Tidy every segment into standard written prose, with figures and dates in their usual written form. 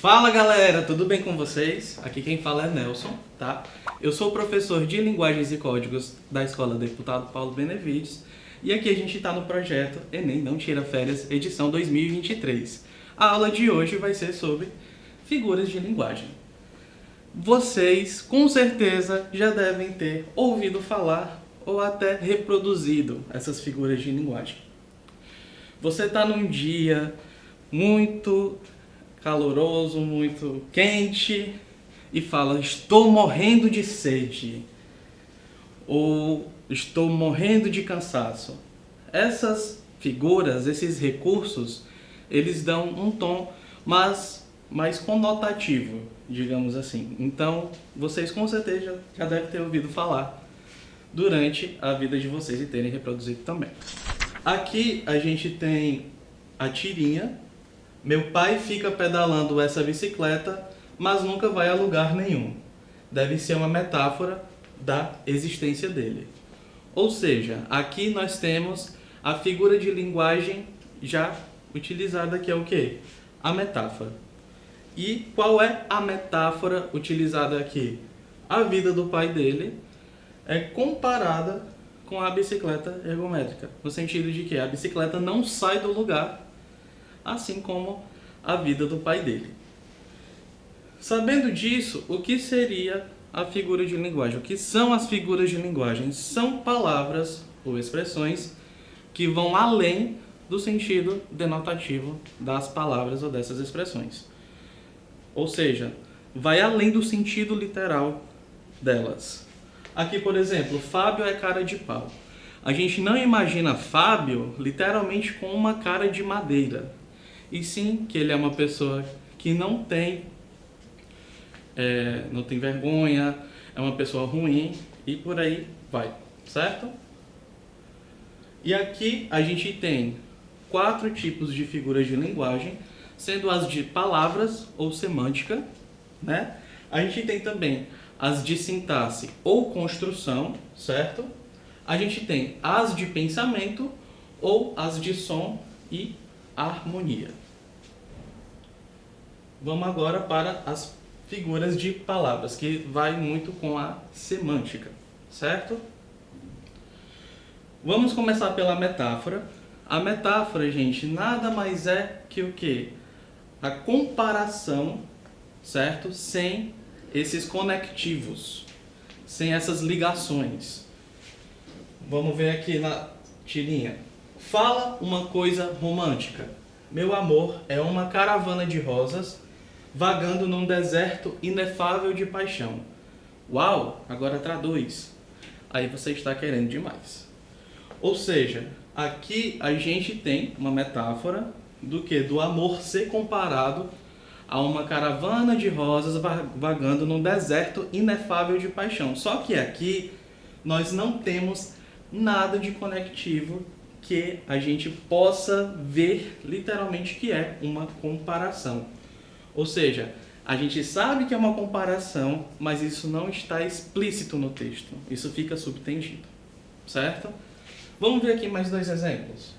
Fala galera, tudo bem com vocês? Aqui quem fala é Nelson, tá? Eu sou professor de Linguagens e Códigos da Escola Deputado Paulo Benevides e aqui a gente está no projeto Enem Não Tira Férias, edição 2023. A aula de hoje vai ser sobre figuras de linguagem. Vocês com certeza já devem ter ouvido falar ou até reproduzido essas figuras de linguagem. Você está num dia muito caloroso, muito quente e fala: estou morrendo de sede ou estou morrendo de cansaço. Essas figuras, esses recursos, eles dão um tom mais conotativo, digamos assim. Então, vocês com certeza já devem ter ouvido falar durante a vida de vocês e terem reproduzido também. Aqui a gente tem a tirinha. Meu pai fica pedalando essa bicicleta, mas nunca vai a lugar nenhum. Deve ser uma metáfora da existência dele. Ou seja, aqui nós temos a figura de linguagem já utilizada, que é o quê? A metáfora. E qual é a metáfora utilizada aqui? A vida do pai dele é comparada com a bicicleta ergométrica, no sentido de que a bicicleta não sai do lugar, assim como a vida do pai dele. Sabendo disso, o que seria a figura de linguagem? O que são as figuras de linguagem? São palavras ou expressões que vão além do sentido denotativo das palavras ou dessas expressões. Ou seja, vai além do sentido literal delas. Aqui, por exemplo, Fábio é cara de pau. A gente não imagina Fábio literalmente com uma cara de madeira, e sim que ele é uma pessoa que não tem vergonha, é uma pessoa ruim e por aí vai, certo? E aqui a gente tem 4 tipos de figuras de linguagem, sendo as de palavras ou semântica, né? A gente tem também as de sintaxe ou construção, certo? A gente tem as de pensamento ou as de som e harmonia. Vamos agora para as figuras de palavras, que vai muito com a semântica, certo? Vamos começar pela metáfora. A metáfora, gente, nada mais é que o quê? A comparação, certo? Sem esses conectivos, sem essas ligações. Vamos ver aqui na tirinha. Fala uma coisa romântica. Meu amor é uma caravana de rosas vagando num deserto inefável de paixão. Uau, agora traduz. Aí você está querendo demais. Ou seja, aqui a gente tem uma metáfora do que? Do amor ser comparado a uma caravana de rosas vagando num deserto inefável de paixão. Só que aqui nós não temos nada de conectivo que a gente possa ver literalmente que é uma comparação. Ou seja, a gente sabe que é uma comparação, mas isso não está explícito no texto. Isso fica subtendido, certo? Vamos ver aqui mais 2 exemplos.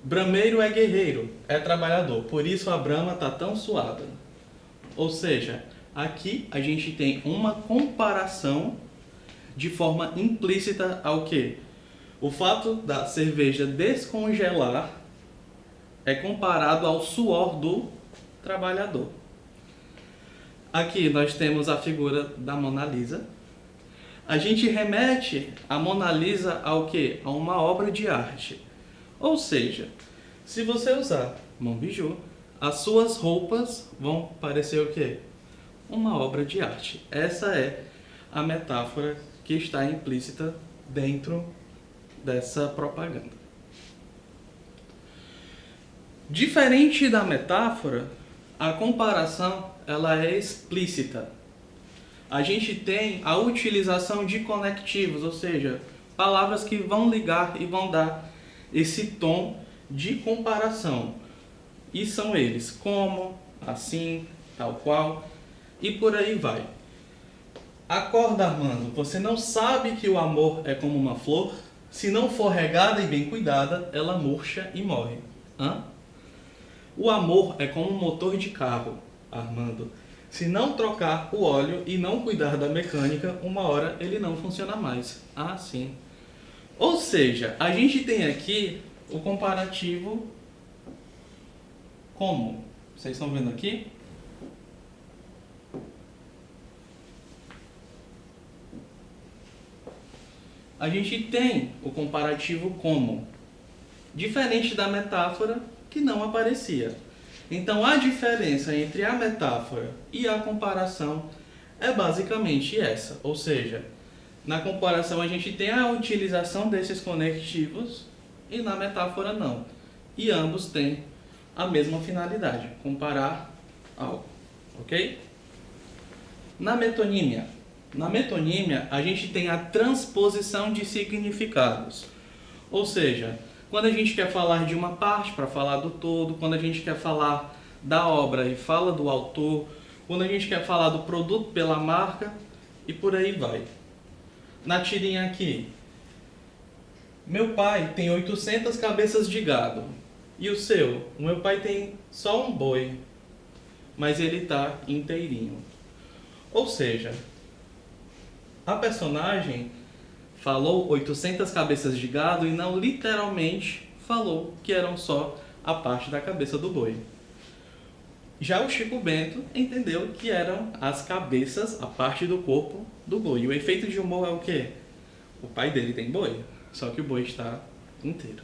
Brameiro é guerreiro, é trabalhador, por isso a brama está tão suada. Ou seja, aqui a gente tem uma comparação de forma implícita ao quê? O fato da cerveja descongelar é comparado ao suor do trabalhador. Aqui nós temos a figura da Mona Lisa. A gente remete a Mona Lisa ao quê? A uma obra de arte. Ou seja, se você usar Monbijou, as suas roupas vão parecer o quê? Uma obra de arte. Essa é a metáfora que está implícita dentro dessa propaganda. Diferente da metáfora, a comparação ela é explícita. A gente tem a utilização de conectivos, ou seja, palavras que vão ligar e vão dar esse tom de comparação. E são eles como, assim, tal qual e por aí vai. Acorda, Armando, você não sabe que o amor é como uma flor? Se não for regada e bem cuidada, ela murcha e morre. Hã? O amor é como um motor de carro, Armando. Se não trocar o óleo e não cuidar da mecânica, uma hora ele não funciona mais. Ah, sim. Ou seja, a gente tem aqui o comparativo como. Vocês estão vendo aqui? A gente tem o comparativo como, diferente da metáfora que não aparecia. Então a diferença entre a metáfora e a comparação é basicamente essa, ou seja, na comparação a gente tem a utilização desses conectivos e na metáfora não. E ambos têm a mesma finalidade, comparar algo, ok? Na metonímia a gente tem a transposição de significados. Ou seja, quando a gente quer falar de uma parte para falar do todo, quando a gente quer falar da obra e fala do autor, quando a gente quer falar do produto pela marca e por aí vai. Na tirinha aqui, meu pai tem 800 cabeças de gado. E o seu? O meu pai tem só um boi, mas ele está inteirinho. Ou seja, a personagem falou 800 cabeças de gado e não literalmente falou que eram só a parte da cabeça do boi. Já o Chico Bento entendeu que eram as cabeças, a parte do corpo do boi. E o efeito de humor é o quê? O pai dele tem boi, só que o boi está inteiro.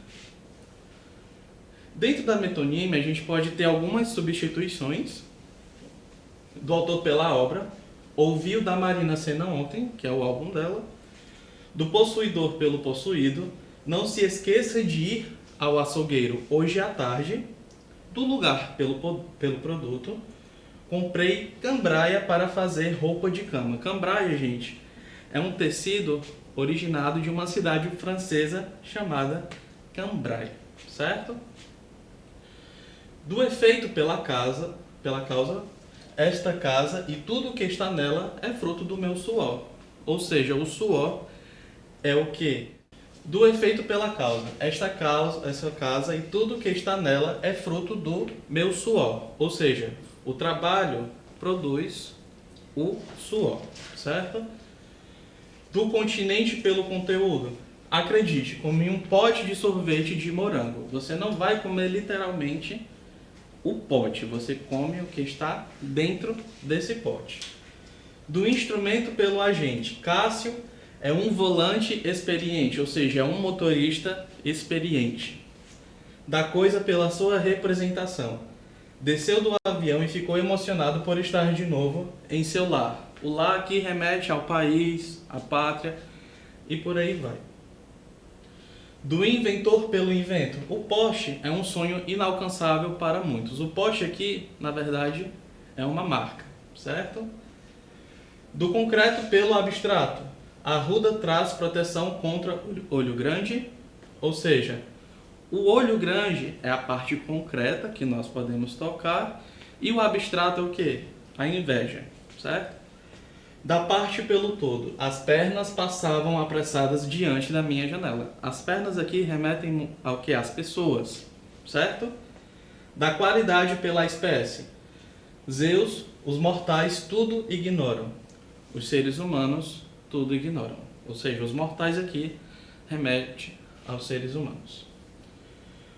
Dentro da metonímia, a gente pode ter algumas substituições do autor pela obra. Ouvi o da Marina Sena ontem, que é o álbum dela. Do possuidor pelo possuído. Não se esqueça de ir ao açougueiro hoje à tarde. Do lugar pelo produto. Comprei cambraia para fazer roupa de cama. Cambraia, gente, é um tecido originado de uma cidade francesa chamada Cambrai, certo? Do efeito pela causa, esta casa e tudo que está nela é fruto do meu suor. Ou seja, o suor é o que? Do efeito pela causa. Essa casa e tudo que está nela é fruto do meu suor. Ou seja, o trabalho produz o suor, certo? Do continente pelo conteúdo. Acredite, comi um pote de sorvete de morango. Você não vai comer literalmente o pote, você come o que está dentro desse pote. Do instrumento pelo agente. Cássio é um volante experiente, ou seja, é um motorista experiente. Da coisa pela sua representação. Desceu do avião e ficou emocionado por estar de novo em seu lar. O lar aqui remete ao país, à pátria e por aí vai. Do inventor pelo invento. O Porsche é um sonho inalcançável para muitos. O Porsche aqui, na verdade, é uma marca, certo? Do concreto pelo abstrato. A Arruda traz proteção contra olho grande, ou seja, o olho grande é a parte concreta que nós podemos tocar e o abstrato é o quê? A inveja, certo? Da parte pelo todo, as pernas passavam apressadas diante da minha janela. As pernas aqui remetem ao que? As pessoas, certo? Da qualidade pela espécie. Zeus, os mortais tudo ignoram. Os seres humanos tudo ignoram. Ou seja, os mortais aqui remete aos seres humanos.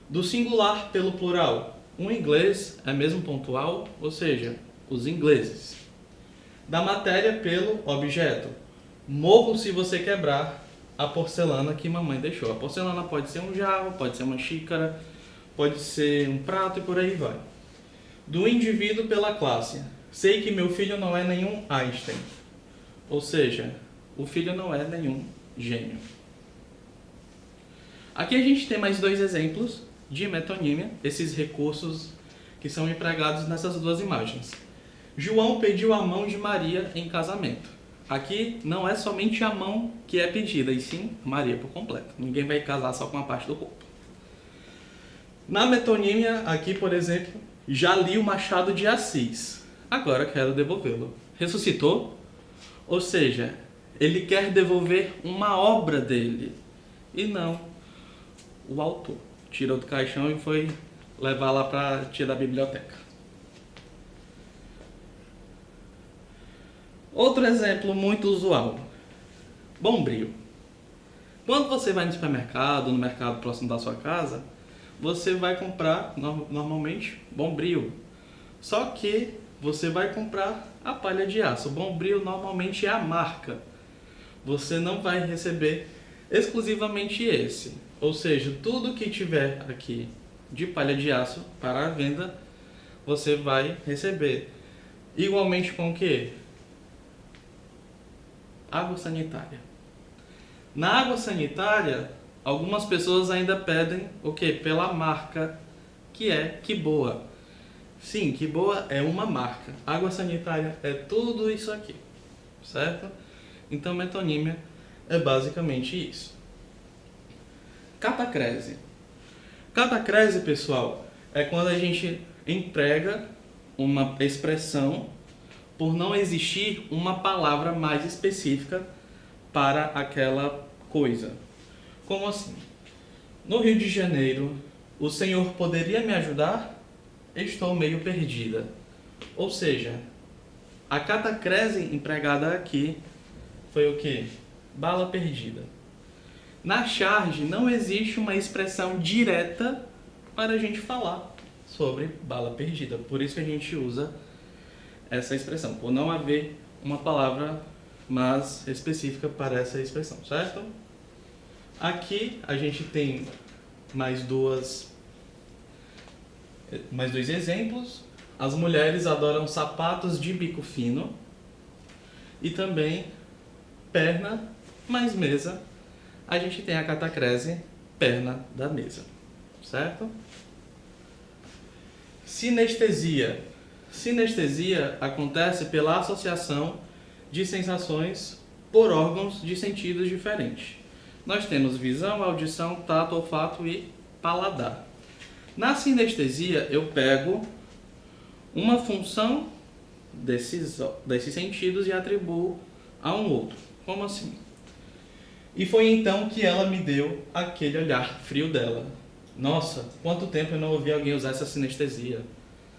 Do singular pelo plural. O inglês é mesmo pontual, ou seja, os ingleses. Da matéria pelo objeto. Morro se você quebrar a porcelana que mamãe deixou. A porcelana pode ser um jarro, pode ser uma xícara, pode ser um prato e por aí vai. Do indivíduo pela classe. Sei que meu filho não é nenhum Einstein. Ou seja, o filho não é nenhum gênio. Aqui a gente tem mais dois exemplos de metonímia, esses recursos que são empregados nessas duas imagens. João pediu a mão de Maria em casamento. Aqui não é somente a mão que é pedida, e sim Maria por completo. Ninguém vai casar só com uma parte do corpo. Na metonímia, aqui, por exemplo, já li o Machado de Assis. Agora quero devolvê-lo. Ressuscitou? Ou seja, ele quer devolver uma obra dele. E não o autor. Tirou do caixão e foi levar lá para a tia da biblioteca. Outro exemplo muito usual. Bombril. Quando você vai no supermercado, no mercado próximo da sua casa, você vai comprar normalmente Bombril. Só que você vai comprar a palha de aço. O Bombril normalmente é a marca. Você não vai receber exclusivamente esse. Ou seja, tudo que tiver aqui de palha de aço para a venda, você vai receber. Igualmente com o quê? Água sanitária. Na água sanitária, algumas pessoas ainda pedem o quê? Pela marca, que é Que Boa. Sim, Que Boa é uma marca. Água sanitária é tudo isso aqui, certo? Então, metonímia é basicamente isso. Catacrese. Catacrese, pessoal, é quando a gente emprega uma expressão por não existir uma palavra mais específica para aquela coisa. Como assim? No Rio de Janeiro, o senhor poderia me ajudar? Estou meio perdida. Ou seja, a catacrese empregada aqui foi o quê? Bala perdida. Na charge não existe uma expressão direta para a gente falar sobre bala perdida. Por isso que a gente usa essa expressão, por não haver uma palavra mais específica para essa expressão, certo? Aqui a gente tem mais dois exemplos. As mulheres adoram sapatos de bico fino e também perna mais mesa. A gente tem a catacrese perna da mesa, certo? Sinestesia. Sinestesia acontece pela associação de sensações por órgãos de sentidos diferentes. Nós temos visão, audição, tato, olfato e paladar. Na sinestesia, eu pego uma função desses sentidos e atribuo a um outro. Como assim? E foi então que ela me deu aquele olhar frio dela. Nossa, quanto tempo eu não ouvi alguém usar essa sinestesia.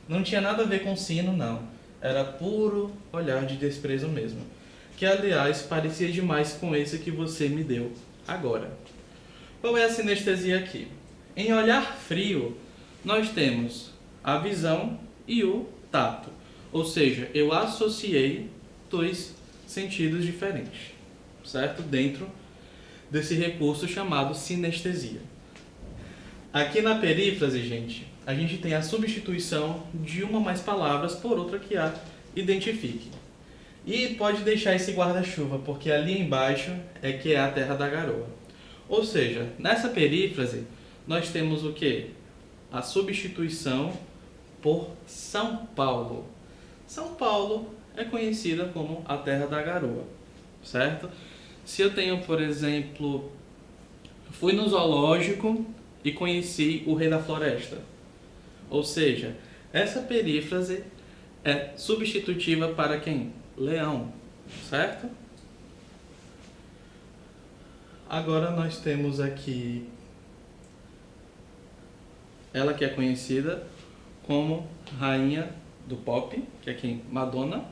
Não tinha nada a ver com sino, não. Era puro olhar de desprezo mesmo. Que, aliás, parecia demais com esse que você me deu agora. Qual é a sinestesia aqui? Em olhar frio, nós temos a visão e o tato. Ou seja, eu associei dois sentidos diferentes, certo? Dentro desse recurso chamado sinestesia. Aqui na perífrase, gente, a gente tem a substituição de uma ou mais palavras por outra que a identifique. E pode deixar esse guarda-chuva, porque ali embaixo é que é a terra da garoa. Ou seja, nessa perífrase, nós temos o quê? A substituição por São Paulo. São Paulo é conhecida como a terra da garoa, certo? Se eu tenho, por exemplo, fui no zoológico e conheci o Rei da Floresta. Ou seja, essa perífrase é substitutiva para quem? Leão, certo? Agora nós temos aqui ela que é conhecida como rainha do pop, que é quem? Madonna.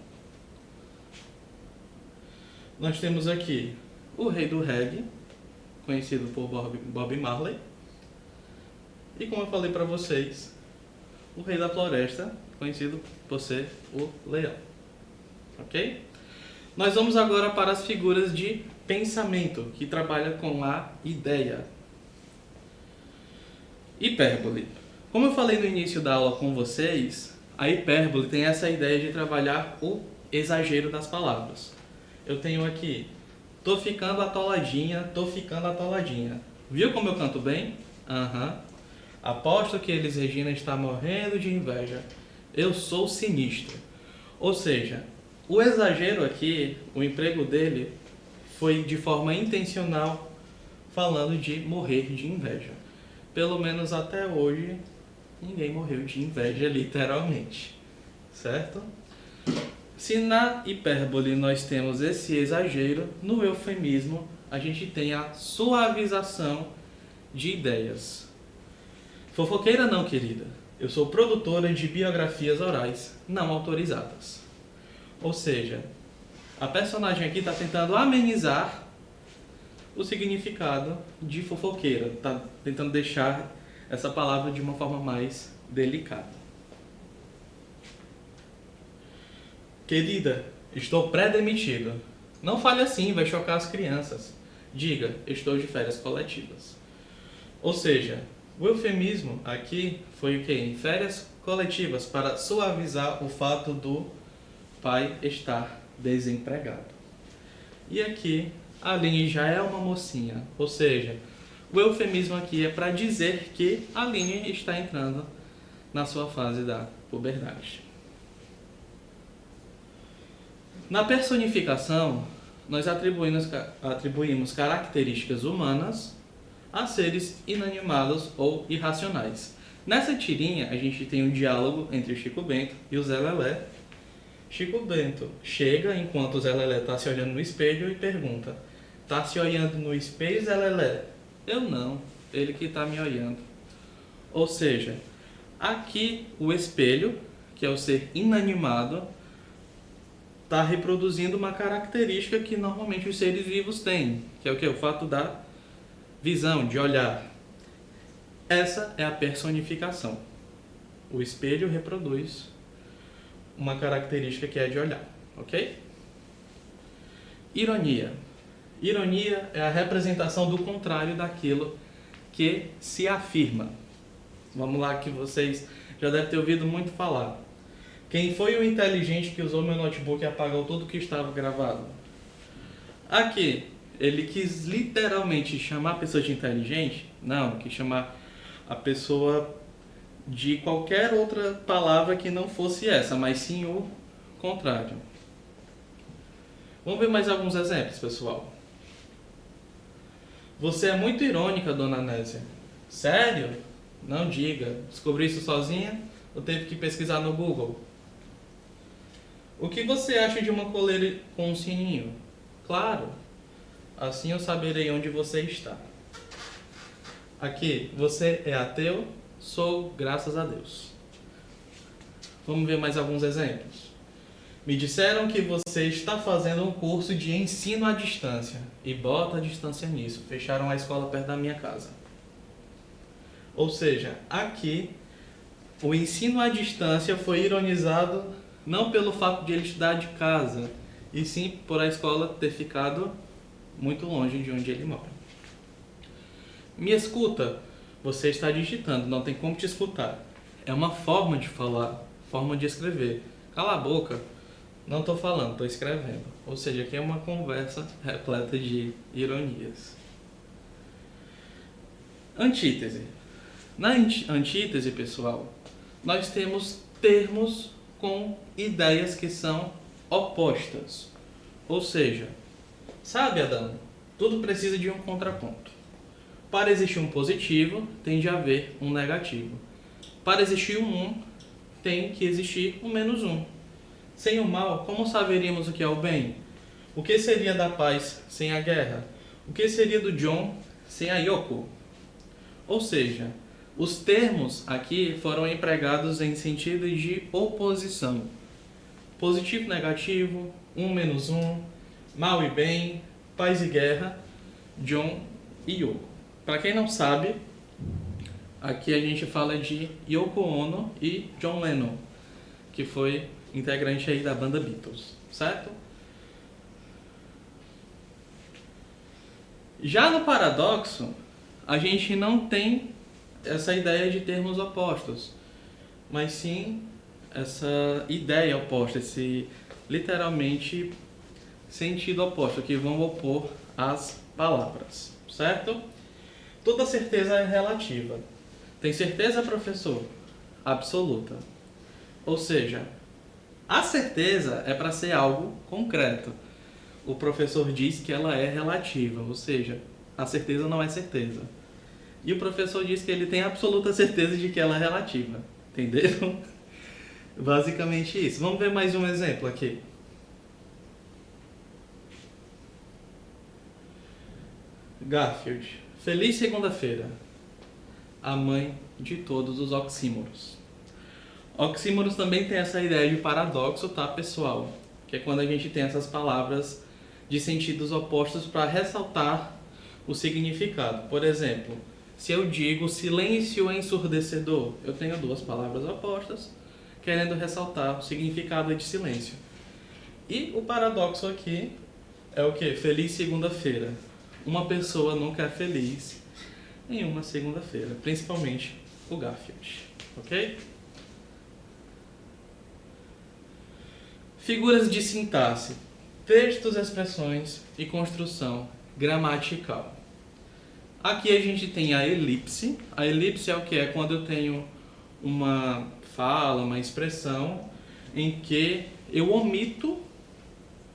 Nós temos aqui o rei do reggae, conhecido por Bob Marley. E como eu falei para vocês, o rei da floresta, conhecido por ser o leão. Ok? Nós vamos agora para as figuras de pensamento, que trabalha com a ideia. Hipérbole. Como eu falei no início da aula com vocês, a hipérbole tem essa ideia de trabalhar o exagero das palavras. Eu tenho aqui, tô ficando atoladinha, tô ficando atoladinha. Viu como eu canto bem? Aham. Aposto que Elis Regina está morrendo de inveja. Eu sou sinistro. Ou seja, o exagero aqui, o emprego dele, foi de forma intencional, falando de morrer de inveja. Pelo menos até hoje, ninguém morreu de inveja, literalmente. Certo? Se na hipérbole nós temos esse exagero, no eufemismo a gente tem a suavização de ideias. Fofoqueira não, querida. Eu sou produtora de biografias orais não autorizadas. Ou seja, a personagem aqui está tentando amenizar o significado de fofoqueira. Está tentando deixar essa palavra de uma forma mais delicada. Querida, estou pré-demitido. Não fale assim, vai chocar as crianças. Diga, estou de férias coletivas. Ou seja, o eufemismo aqui foi o quê? Em férias coletivas, para suavizar o fato do pai estar desempregado. E aqui, a Aline já é uma mocinha. Ou seja, o eufemismo aqui é para dizer que a Aline está entrando na sua fase da puberdade. Na personificação, nós atribuímos características humanas a seres inanimados ou irracionais. Nessa tirinha, a gente tem um diálogo entre o Chico Bento e o Zé Lelé. Chico Bento chega enquanto o Zé Lelé está se olhando no espelho e pergunta: "Tá se olhando no espelho, Zé Lelé?" "Eu não, ele que está me olhando." Ou seja, aqui o espelho, que é o ser inanimado, está reproduzindo uma característica que normalmente os seres vivos têm, que é o que? O fato da visão, de olhar. Essa é a personificação. O espelho reproduz uma característica que é de olhar, ok? Ironia. Ironia é a representação do contrário daquilo que se afirma. Vamos lá, que vocês já devem ter ouvido muito falar. Quem foi o inteligente que usou meu notebook e apagou tudo que estava gravado? Aqui, ele quis literalmente chamar a pessoa de inteligente? Não, quis chamar a pessoa de qualquer outra palavra que não fosse essa, mas sim o contrário. Vamos ver mais alguns exemplos, pessoal. Você é muito irônica, dona Nésia. Sério? Não diga. Descobri isso sozinha ou teve que pesquisar no Google? O que você acha de uma coleira com um sininho? Claro. Assim eu saberei onde você está. Aqui, você é ateu? Sou, graças a Deus. Vamos ver mais alguns exemplos. Me disseram que você está fazendo um curso de ensino à distância. E bota a distância nisso. Fecharam a escola perto da minha casa. Ou seja, aqui, o ensino à distância foi ironizado não pelo fato de ele estudar de casa, e sim por a escola ter ficado muito longe de onde ele mora. Me escuta? Você está digitando, não tem como te escutar. É uma forma de falar, forma de escrever. Cala a boca. Não estou falando, estou escrevendo. Ou seja, aqui é uma conversa repleta de ironias. Antítese. Na antítese, pessoal, nós temos termos com ideias que são opostas. Ou seja, sabe, Adão, tudo precisa de um contraponto. Para existir um positivo, tem de haver um negativo. Para existir um, tem que existir um menos um. Sem o mal, como saberíamos o que é o bem? O que seria da paz sem a guerra? O que seria do John sem a Yoko? Ou seja, os termos aqui foram empregados em sentido de oposição. Positivo e negativo, um menos um, mal e bem, paz e guerra, John e Yoko. Para quem não sabe, aqui a gente fala de Yoko Ono e John Lennon, que foi integrante aí da banda Beatles, certo? Já no paradoxo, a gente não tem essa ideia de termos opostos, mas sim essa ideia oposta, esse literalmente sentido oposto, que vão opor as palavras, certo? Toda certeza é relativa. Tem certeza, professor? Absoluta. Ou seja, a certeza é para ser algo concreto. O professor diz que ela é relativa, ou seja, a certeza não é certeza. E o professor diz que ele tem absoluta certeza de que ela é relativa. Entenderam? Basicamente isso. Vamos ver mais um exemplo aqui. Garfield. Feliz segunda-feira. a mãe de todos os oxímoros. Oxímoros também tem essa ideia de paradoxo, tá, pessoal? Que é quando a gente tem essas palavras de sentidos opostos para ressaltar o significado. Por exemplo, se eu digo silêncio ensurdecedor, eu tenho duas palavras opostas querendo ressaltar o significado de silêncio. E o paradoxo aqui é o quê? Feliz segunda-feira. Uma pessoa nunca é feliz em uma segunda-feira, principalmente o Garfield, ok? Figuras de sintaxe, textos, expressões e construção gramatical. Aqui a gente tem a elipse. A elipse é o que? É quando eu tenho uma fala, uma expressão em que eu omito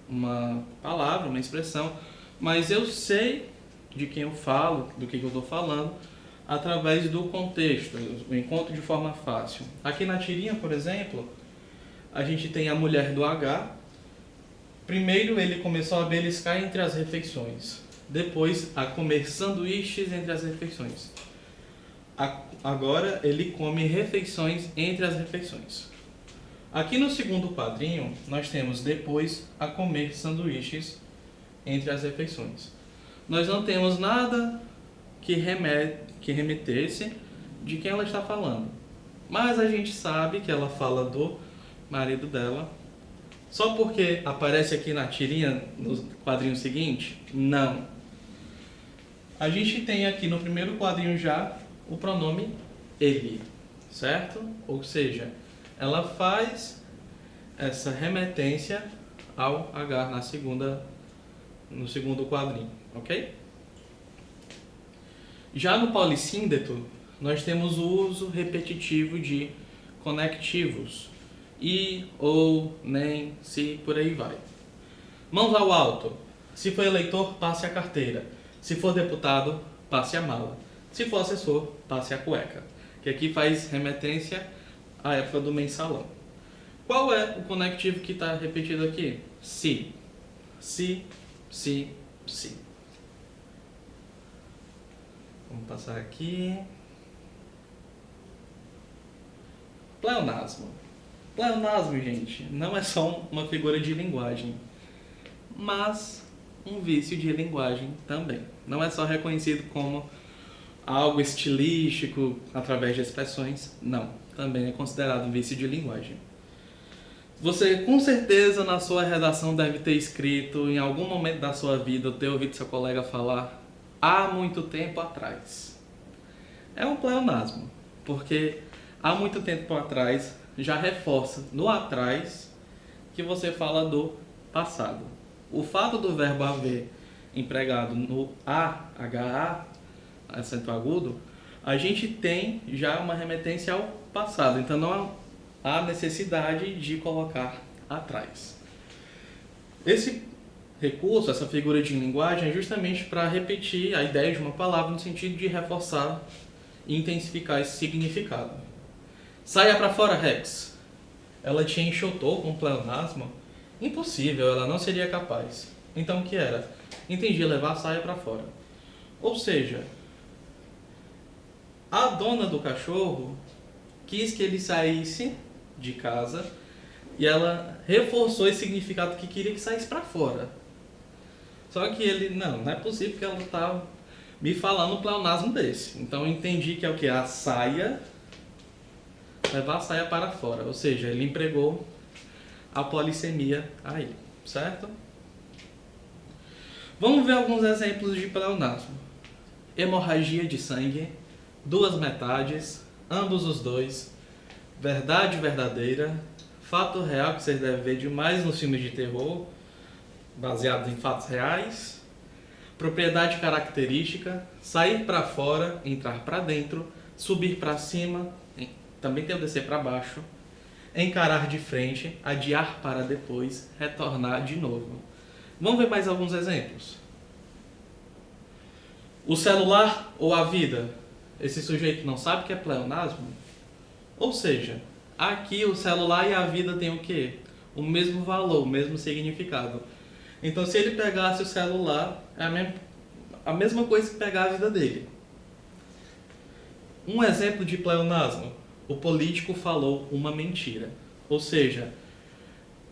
uma palavra, uma expressão, mas eu sei de quem eu falo, do que eu estou falando, através do contexto, eu encontro de forma fácil. Aqui na tirinha, por exemplo, a gente tem a mulher do H. Primeiro ele começou a beliscar entre as refeições, depois a comer sanduíches entre as refeições. Agora ele come refeições entre as refeições. Aqui no segundo quadrinho, nós temos depois a comer sanduíches entre as refeições. Nós não temos nada que remetesse de quem ela está falando. Mas a gente sabe que ela fala do marido dela. Só porque aparece aqui na tirinha, no quadrinho seguinte? Não. A gente tem aqui no primeiro quadrinho já o pronome ele, certo? Ou seja, ela faz essa remetência ao H no segundo quadrinho, ok? Já no polissíndeto, nós temos o uso repetitivo de conectivos. E, ou, nem, se, por aí vai. Mãos ao alto. Se for eleitor, passe a carteira. Se for deputado, passe a mala. Se for assessor, passe a cueca. Que aqui faz remetência à época do mensalão. Qual é o conectivo que está repetido aqui? Se. Se, se, se. Vamos passar aqui. Pleonasmo. Pleonasmo, gente, não é só uma figura de linguagem, mas um vício de linguagem também. Não é só reconhecido como algo estilístico através de expressões, não. Também é considerado um vício de linguagem. Você, com certeza, na sua redação deve ter escrito, em algum momento da sua vida, ou ter ouvido seu colega falar, há muito tempo atrás. É um pleonasmo, porque há muito tempo atrás já reforça no atrás que você fala do passado. O fato do verbo haver empregado no AHA, acento agudo, a gente tem já uma remetência ao passado, então não há necessidade de colocar atrás. Esse recurso, essa figura de linguagem é justamente para repetir a ideia de uma palavra no sentido de reforçar e intensificar esse significado. Saia para fora, Rex. Ela te enxotou com pleonasmo? Impossível, ela não seria capaz. Então o que era? Entendi, levar a saia para fora. Ou seja, a dona do cachorro quis que ele saísse de casa e ela reforçou esse significado que queria que saísse para fora. Só que ele, não é possível que ela está me falando um pleonasmo desse. Então eu entendi que é o que? A saia, levar a saia para fora. Ou seja, ele empregou a polissemia aí, certo? Vamos ver alguns exemplos de pleonasmo. Hemorragia de sangue, duas metades, ambos os dois, verdade verdadeira, fato real que vocês devem ver demais nos filmes de terror, baseados em fatos reais, propriedade característica, sair para fora, entrar para dentro, subir para cima, também tem o descer para baixo, encarar de frente, adiar para depois, retornar de novo. Vamos ver mais alguns exemplos. O celular ou a vida? Esse sujeito não sabe que é pleonasmo? Ou seja, aqui o celular e a vida têm o quê? O mesmo valor, o mesmo significado. Então se ele pegasse o celular, é a mesma coisa que pegar a vida dele. Um exemplo de pleonasmo: o político falou uma mentira. Ou seja,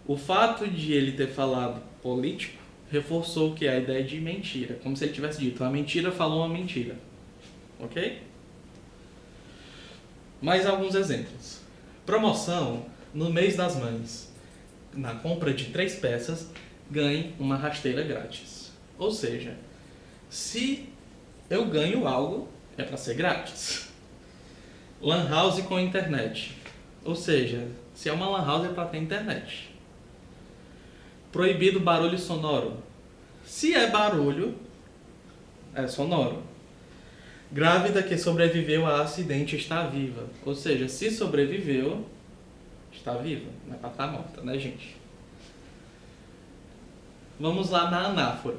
o fato de ele ter falado político reforçou que a ideia de mentira, como se ele tivesse dito, a mentira falou uma mentira. Ok? Mais alguns exemplos. Promoção no mês das mães. Na compra de 3 peças, ganhe uma rasteira grátis. Ou seja, se eu ganho algo, é para ser grátis. Lan house com internet. Ou seja, se é uma lan house é para ter internet. Proibido barulho sonoro. Se é barulho, é sonoro. Grávida que sobreviveu a acidente está viva. Ou seja, se sobreviveu, está viva. Não é para estar morta, né, gente? Vamos lá na anáfora.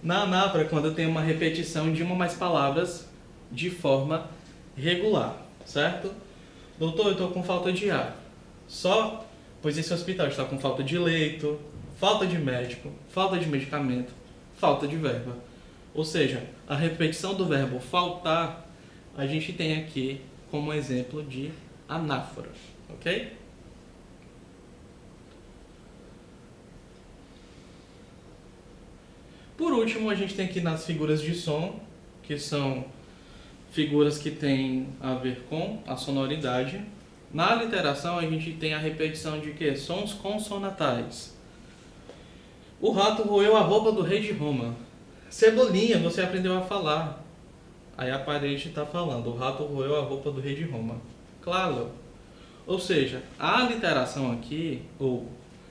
Na anáfora, quando eu tenho uma repetição de uma ou mais palavras de forma regular, certo? Doutor, eu estou com falta de ar. Só, pois esse hospital está com falta de leito, falta de médico, falta de medicamento, falta de verba. Ou seja, a repetição do verbo faltar, a gente tem aqui como exemplo de anáfora, ok? Por último, a gente tem aqui nas figuras de som, que são figuras que têm a ver com a sonoridade. Na literação, a gente tem a repetição de quê? Sons consonantais. O rato roeu a roupa do rei de Roma. Cebolinha, você aprendeu a falar. Aí a parede está falando, o rato roeu a roupa do rei de Roma. Claro. Ou seja, a literação aqui, ou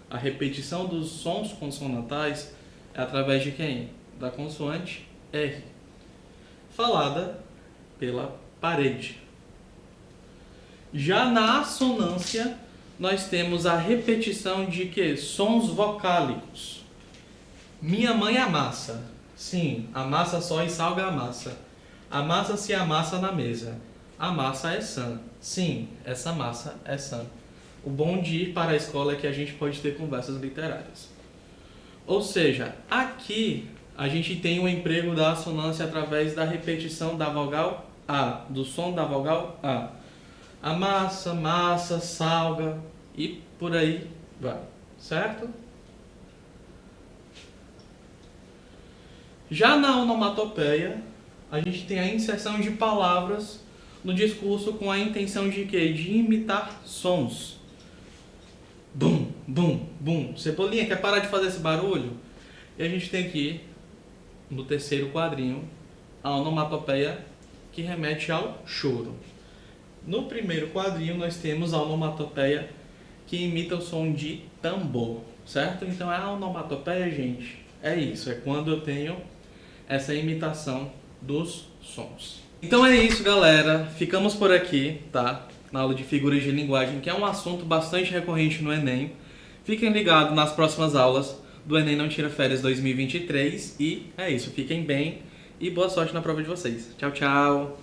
a repetição dos sons consonantais, é através de quem? Da consoante R, falada pela parede. Já na assonância, nós temos a repetição de que? Sons vocálicos. Minha mãe amassa. Sim, amassa só e salga a massa. A massa se amassa na mesa. A massa é sã. Sim, essa massa é sã. O bom de ir para a escola é que a gente pode ter conversas literárias. Ou seja, aqui a gente tem o emprego da assonância através da repetição da vogal A, do som da vogal A. Amassa, massa, salga e por aí vai, certo? Já na onomatopeia, a gente tem a inserção de palavras no discurso com a intenção de quê? De imitar sons. Bum, bum, bum. Cebolinha, quer parar de fazer esse barulho? E a gente tem aqui, no terceiro quadrinho, a onomatopeia que remete ao choro. No primeiro quadrinho, nós temos a onomatopeia que imita o som de tambor, certo? Então, a onomatopeia, gente, é isso. É quando eu tenho essa imitação dos sons. Então é isso, galera. Ficamos por aqui, tá? Na aula de figuras de linguagem, que é um assunto bastante recorrente no Enem. Fiquem ligados nas próximas aulas do Enem Não Tira Férias 2023. E é isso, fiquem bem e boa sorte na prova de vocês. Tchau, tchau!